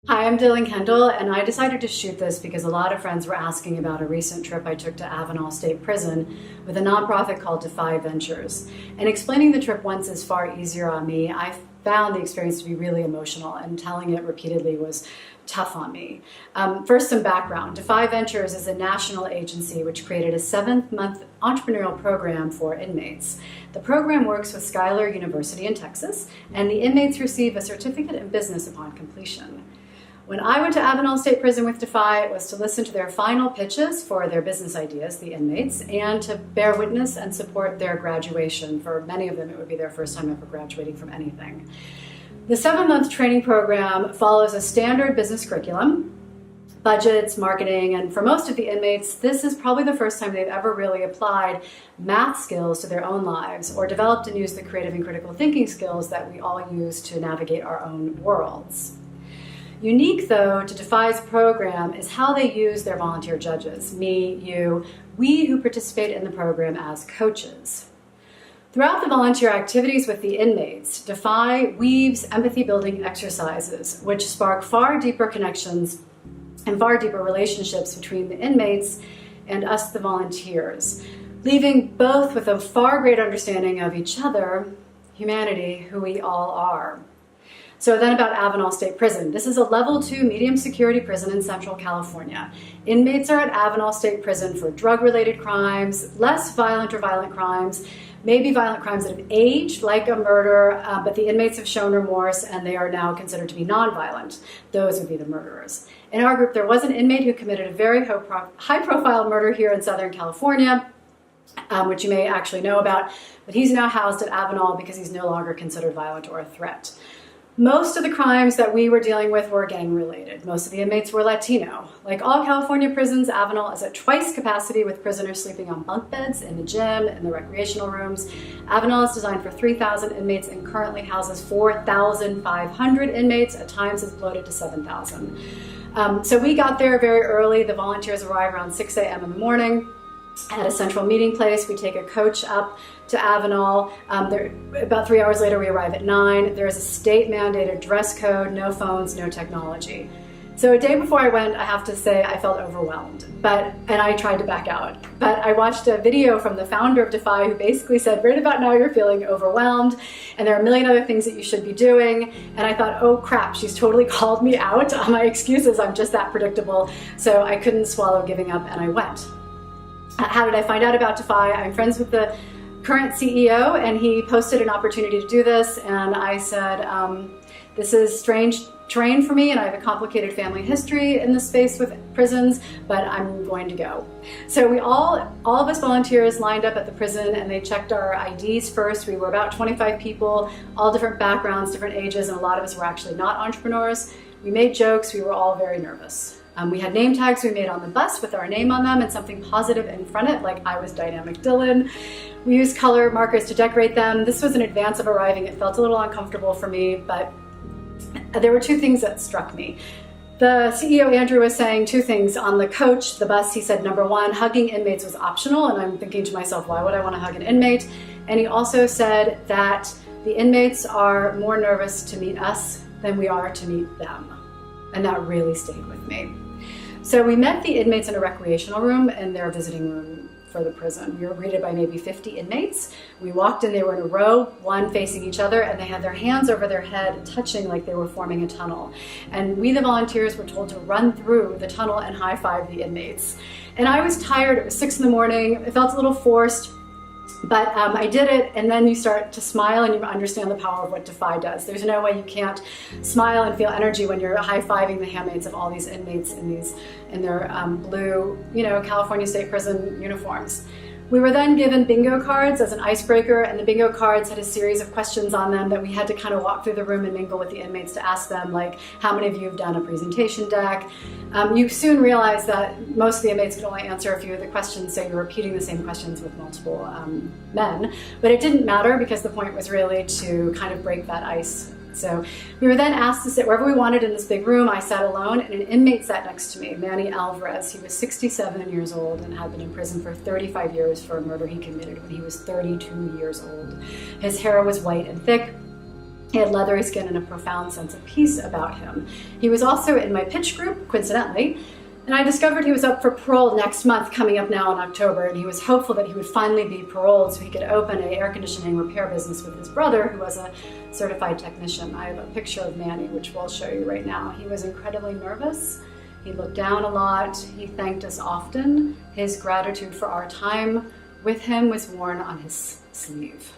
Hi, I'm Kendall, and I decided to shoot this because a lot of friends were asking about a recent trip I took to Avenal State Prison with a nonprofit called Defy Ventures. And explaining the trip once is far easier on me. I found the experience to be really emotional, and telling it repeatedly was tough on me. First, some background. Defy Ventures is a national agency which created a 7-month entrepreneurial program for inmates. The program works with Schuyler University in Texas, and the inmates receive a certificate in business upon completion. When I went to Avenel State Prison with Defy, it was to listen to their final pitches for their business ideas, the inmates, and to bear witness and support their graduation. For many of them, it would be their first time ever graduating from anything. The 7-month training program follows a standard business curriculum, budgets, marketing, and for most of the inmates, this is probably the first time they've ever really applied math skills to their own lives or developed and used the creative and critical thinking skills that we all use to navigate our own worlds. Unique, though, to Defy's program is how they use their volunteer judges, me, you, we who participate in the program as coaches. Throughout the volunteer activities with the inmates, Defy weaves empathy-building exercises, which spark far deeper connections and far deeper relationships between the inmates and us, the volunteers, leaving both with a far greater understanding of each other, humanity, who we all are. So then about Avenal State Prison. This is a level 2 medium security prison in Central California. Inmates are at Avenal State Prison for drug-related crimes, less violent or violent crimes, maybe violent crimes that have aged, like a murder, but the inmates have shown remorse and they are now considered to be non-violent. Those would be the murderers. In our group, there was an inmate who committed a very high-profile murder here in Southern California, which you may actually know about, but he's now housed at Avenal because he's no longer considered violent or a threat. Most of the crimes that we were dealing with were gang-related. Most of the inmates were Latino. Like all California prisons, Avenal is at twice capacity with prisoners sleeping on bunk beds, in the gym, in the recreational rooms. Avenal is designed for 3,000 inmates and currently houses 4,500 inmates. At times it's bloated to 7,000. So we got there very early. The volunteers arrive around 6 a.m. in the morning. At a central meeting place, we take a coach up to Avenal. About 3 hours later, we arrive at 9. There is a state-mandated dress code, no phones, no technology. So a day before I went, I have to say I felt overwhelmed, and I tried to back out. But I watched a video from the founder of Defy who basically said, right about now you're feeling overwhelmed, and there are a million other things that you should be doing. And I thought, oh crap, she's totally called me out on my excuses. I'm just that predictable. So I couldn't swallow giving up, and I went. How did I find out about Defy? I'm friends with the current CEO, and he posted an opportunity to do this, and I said, this is strange terrain for me, and I have a complicated family history in this space with prisons, but I'm going to go. So we all of us volunteers lined up at the prison, and they checked our IDs first. We were about 25 people, all different backgrounds, different ages, and a lot of us were actually not entrepreneurs. We made jokes. We were all very nervous. We had name tags we made on the bus with our name on them and something positive in front of it, like I was Dynamic Dylan. We used color markers to decorate them. This was in advance of arriving. It felt a little uncomfortable for me, but there were two things that struck me. The CEO, Andrew, was saying two things. On the coach, the bus, he said, number one, hugging inmates was optional, and I'm thinking to myself, why would I want to hug an inmate? And he also said that the inmates are more nervous to meet us than we are to meet them. And that really stayed with me. So we met the inmates in a recreational room in their visiting room for the prison. We were greeted by maybe 50 inmates. We walked in, they were in a row, one facing each other, and they had their hands over their head, touching like they were forming a tunnel. And we, the volunteers, were told to run through the tunnel and high-five the inmates. And I was tired, it was 6 in the morning, it felt a little forced, but I did it, and then you start to smile and you understand the power of what Defy does. There's no way you can't smile and feel energy when you're high-fiving the handmaids of all these inmates in their blue, California State Prison uniforms. We were then given bingo cards as an icebreaker, and the bingo cards had a series of questions on them that we had to kind of walk through the room and mingle with the inmates to ask them, like, how many of you have done a presentation deck? You soon realize that most of the inmates could only answer a few of the questions, so you're repeating the same questions with multiple men. But it didn't matter because the point was really to kind of break that ice. So we were then asked to sit wherever we wanted in this big room. I sat alone, and an inmate sat next to me, Manny Alvarez. He was 67 years old and had been in prison for 35 years for a murder he committed when he was 32 years old. His hair was white and thick. He had leathery skin and a profound sense of peace about him. He was also in my pitch group, coincidentally, and I discovered he was up for parole next month, coming up now in October, and he was hopeful that he would finally be paroled so he could open an air conditioning repair business with his brother, who was a certified technician. I have a picture of Manny, which we'll show you right now. He was incredibly nervous. He looked down a lot. He thanked us often. His gratitude for our time with him was worn on his sleeve.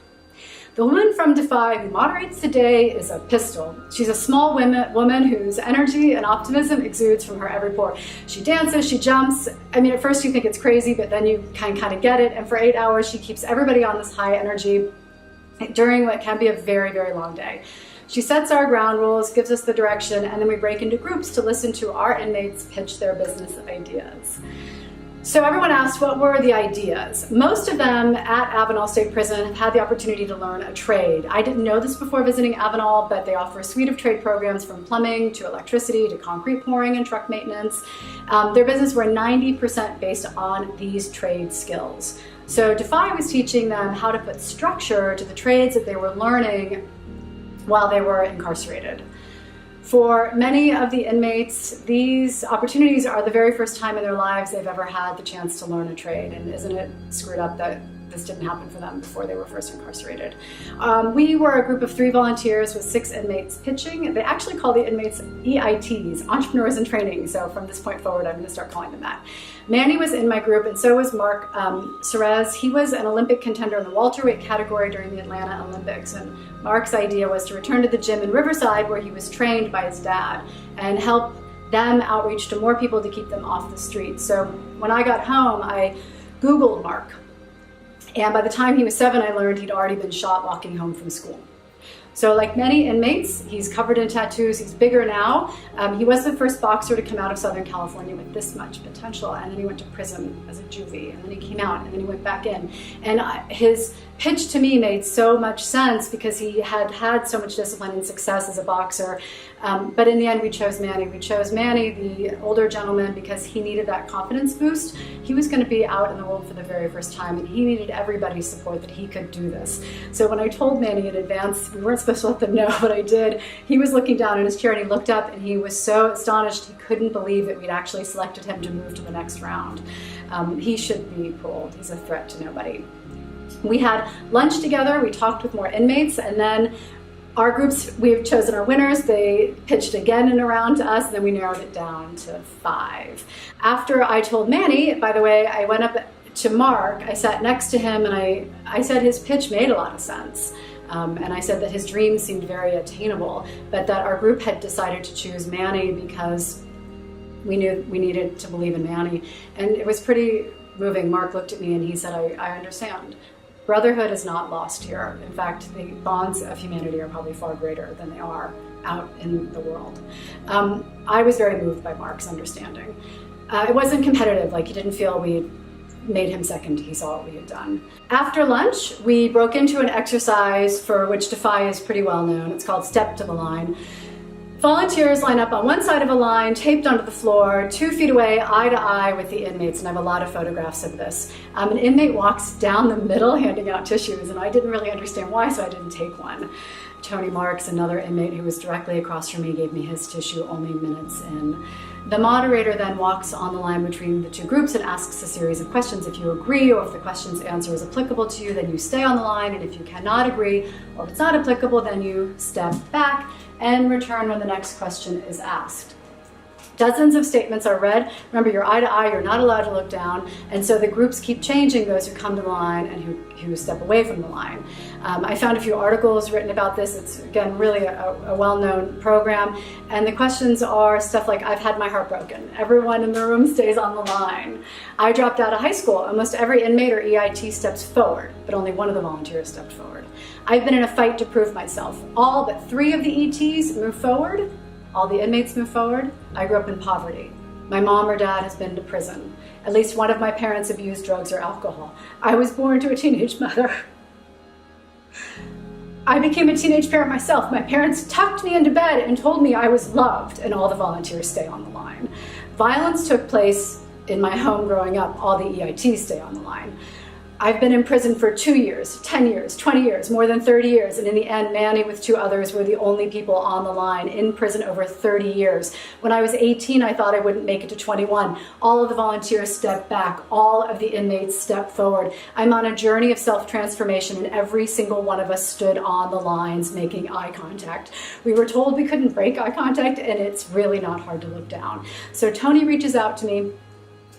The woman from Defy who moderates today is a pistol. She's a small woman whose energy and optimism exudes from her every pore. She dances, she jumps. I mean, at first you think it's crazy, but then you kind of get it. And for 8 hours, she keeps everybody on this high energy during what can be a very, very long day. She sets our ground rules, gives us the direction, and then we break into groups to listen to our inmates pitch their business ideas. So everyone asked, what were the ideas? Most of them at Avenal State Prison have had the opportunity to learn a trade. I didn't know this before visiting Avenal, but they offer a suite of trade programs from plumbing to electricity to concrete pouring and truck maintenance. Their business were 90% based on these trade skills. So Defy was teaching them how to put structure to the trades that they were learning while they were incarcerated. For many of the inmates, these opportunities are the very first time in their lives they've ever had the chance to learn a trade. And isn't it screwed up that this didn't happen for them before they were first incarcerated? We were a group of 3 volunteers with 6 inmates pitching. They actually call the inmates EITs, Entrepreneurs in Training. So from this point forward, I'm going to start calling them that. Manny was in my group, and so was Mark Cerez. He was an Olympic contender in the welterweight category during the Atlanta Olympics. And Mark's idea was to return to the gym in Riverside, where he was trained by his dad, and help them outreach to more people to keep them off the street. So when I got home, I Googled Mark. And by the time he was 7, I learned he'd already been shot walking home from school. So like many inmates, he's covered in tattoos, he's bigger now. He was the first boxer to come out of Southern California with this much potential, and then he went to prison as a juvie, and then he came out, and then he went back in. And his pitch to me made so much sense because he had had so much discipline and success as a boxer. But in the end, we chose Manny. We chose Manny, the older gentleman, because he needed that confidence boost. He was going to be out in the world for the very first time, and he needed everybody's support that he could do this. So when I told Manny in advance, we weren't supposed to let them know, but I did. He was looking down in his chair, and he looked up, and he was so astonished he couldn't believe that we'd actually selected him to move to the next round. He should be paroled. He's a threat to nobody. We had lunch together, we talked with more inmates, and then our groups, we've chosen our winners. They pitched again in a round to us, and then we narrowed it down to 5. After I told Manny, by the way, I went up to Mark, I sat next to him, and I said his pitch made a lot of sense. And I said that his dreams seemed very attainable, but that our group had decided to choose Manny because we knew we needed to believe in Manny. And it was pretty moving. Mark looked at me and he said, I understand. Brotherhood is not lost here. In fact, the bonds of humanity are probably far greater than they are out in the world. I was very moved by Mark's understanding. It wasn't competitive, like he didn't feel we made him second, he saw what we had done. After lunch, we broke into an exercise for which Defy is pretty well known. It's called Step to the Line. Volunteers line up on one side of a line, taped onto the floor, 2 feet away, eye to eye with the inmates, and I have a lot of photographs of this. An inmate walks down the middle handing out tissues, and I didn't really understand why, so I didn't take one. Tony Marks, another inmate who was directly across from me, gave me his tissue only minutes in. The moderator then walks on the line between the 2 groups and asks a series of questions. If you agree, or if the question's answer is applicable to you, then you stay on the line, and if you cannot agree, or if it's not applicable, then you step back and return when the next question is asked. Dozens of statements are read. Remember, you're eye to eye, you're not allowed to look down, and so the groups keep changing those who come to the line and who step away from the line. I found a few articles written about this. It's, again, really a well-known program, and the questions are stuff like, I've had my heart broken. Everyone in the room stays on the line. I dropped out of high school. Almost every inmate or EIT steps forward, but only one of the volunteers stepped forward. I've been in a fight to prove myself. All but 3 of the ETs move forward. All the inmates move forward. I grew up in poverty. My mom or dad has been to prison. At least one of my parents abused drugs or alcohol. I was born to a teenage mother. I became a teenage parent myself. My parents tucked me into bed and told me I was loved, and all the volunteers stay on the line. Violence took place in my home growing up. All the EITs stay on the line. I've been in prison for 2 years, 10 years, 20 years, more than 30 years. And in the end, Manny with 2 others were the only people on the line in prison over 30 years. When I was 18, I thought I wouldn't make it to 21. All of the volunteers stepped back. All of the inmates stepped forward. I'm on a journey of self-transformation, and every single one of us stood on the lines making eye contact. We were told we couldn't break eye contact, and it's really not hard to look down. So Tony reaches out to me,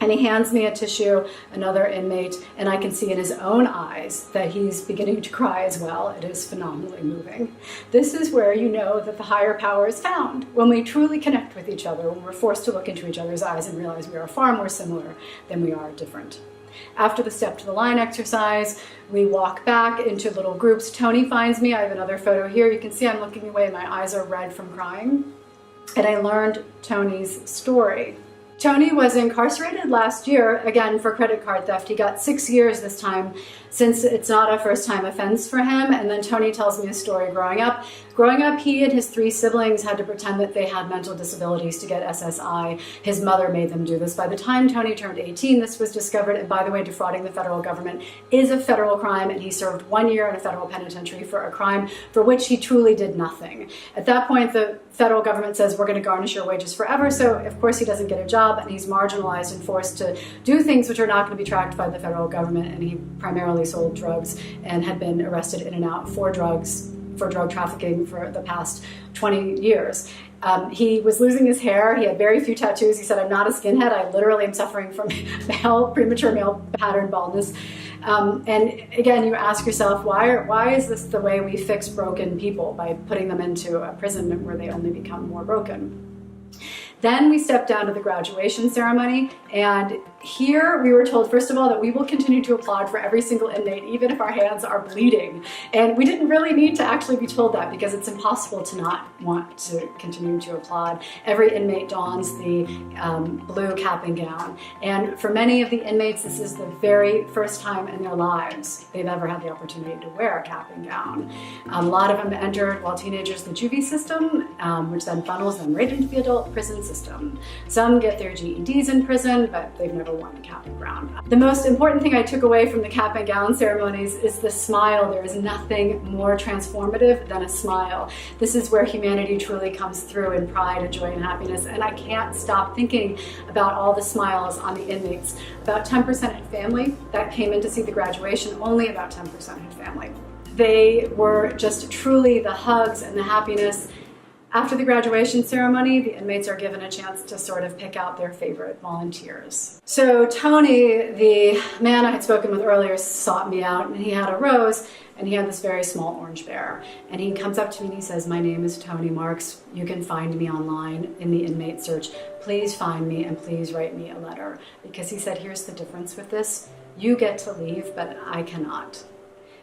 and he hands me a tissue, another inmate, and I can see in his own eyes that he's beginning to cry as well. It is phenomenally moving. This is where you know that the higher power is found, when we truly connect with each other, when we're forced to look into each other's eyes and realize we are far more similar than we are different. After the step to the line exercise, we walk back into little groups. Tony finds me. I have another photo here. You can see I'm looking away. My eyes are red from crying. And I learned Tony's story. Tony was incarcerated last year, again, for credit card theft. He got 6 years this time, since it's not a first-time offense for him. And then Tony tells me a story growing up. Growing up, he and his 3 siblings had to pretend that they had mental disabilities to get SSI. His mother made them do this. By the time Tony turned 18, this was discovered. And by the way, defrauding the federal government is a federal crime, and he served 1 year in a federal penitentiary for a crime for which he truly did nothing. At that point, the federal government says, we're going to garnish your wages forever. So of course he doesn't get a job, and he's marginalized and forced to do things which are not going to be tracked by the federal government. And he primarily sold drugs and had been arrested in and out for drug trafficking for the past 20 years. He was losing his hair. He had very few tattoos. He said, I'm not a skinhead. I literally am suffering from premature male pattern baldness. And again, you ask yourself, why is this the way we fix broken people, by putting them into a prison where they only become more broken? Then we stepped down to the graduation ceremony, and here we were told, first of all, that we will continue to applaud for every single inmate, even if our hands are bleeding. And we didn't really need to actually be told that, because it's impossible to not want to continue to applaud. Every inmate dons the blue cap and gown. And for many of the inmates, this is the very first time in their lives they've ever had the opportunity to wear a cap and gown. A lot of them entered, while teenagers, the juvie system, which then funnels them right into the adult prison system. Some get their GEDs in prison, but they've never worn a cap and gown. The most important thing I took away from the cap and gown ceremonies is the smile. There is nothing more transformative than a smile. This is where humanity truly comes through in pride and joy and happiness. And I can't stop thinking about all the smiles on the inmates. About 10% had family that came in to see the graduation. Only about 10% had family. They were just truly the hugs and the happiness. After the graduation ceremony, the inmates are given a chance to sort of pick out their favorite volunteers. So Tony, the man I had spoken with earlier, sought me out, and he had a rose, and he had this very small orange bear. And he comes up to me and he says, my name is Tony Marks. You can find me online in the inmate search. Please find me and please write me a letter. Because he said, here's the difference with this. You get to leave, but I cannot.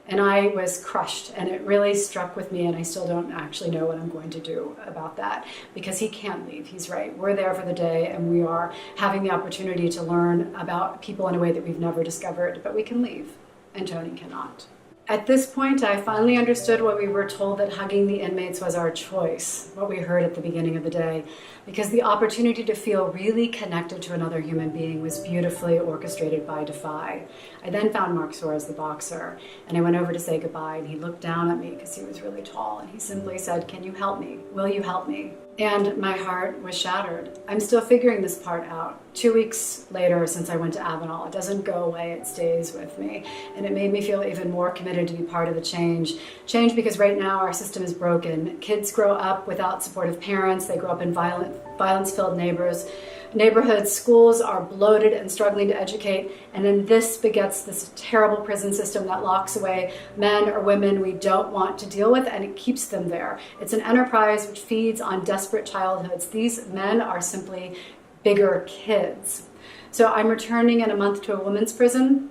And I was crushed, and it really struck with me, and I still don't actually know what I'm going to do about that, because he can't leave. He's right. We're there for the day, and we are having the opportunity to learn about people in a way that we've never discovered, but we can leave, and Tony cannot. At this point, I finally understood why we were told that hugging the inmates was our choice, what we heard at the beginning of the day, because the opportunity to feel really connected to another human being was beautifully orchestrated by Defy. I then found Mark Suarez, the boxer, and I went over to say goodbye, and he looked down at me because he was really tall, and he simply said, can you help me? Will you help me? And my heart was shattered. I'm still figuring this part out. 2 weeks later, since I went to Avenal, it doesn't go away, it stays with me. And it made me feel even more committed to be part of the change. Change because right now our system is broken. Kids grow up without supportive parents. They grow up in violence-filled neighborhoods. Schools are bloated and struggling to educate. And then this begets this terrible prison system that locks away men or women we don't want to deal with, and it keeps them there. It's an enterprise which feeds on desperate childhoods. These men are simply bigger kids. So I'm returning in a month to a women's prison,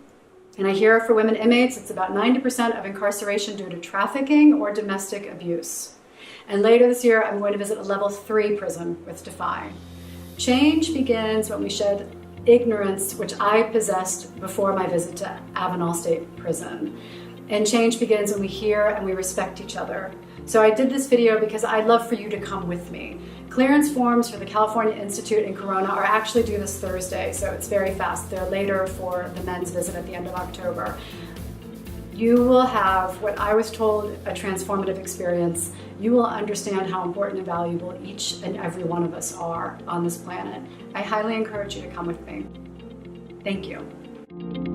and I hear for women inmates, it's about 90% of incarceration due to trafficking or domestic abuse. And later this year, I'm going to visit a level 3 prison with Defy. Change begins when we shed ignorance, which I possessed before my visit to Avenal State Prison. And change begins when we hear and we respect each other. So I did this video because I'd love for you to come with me. Clearance forms for the California Institute in Corona are actually due this Thursday, so it's very fast. They're later for the men's visit at the end of October. You will have, what I was told, a transformative experience. You will understand how important and valuable each and every one of us are on this planet. I highly encourage you to come with me. Thank you.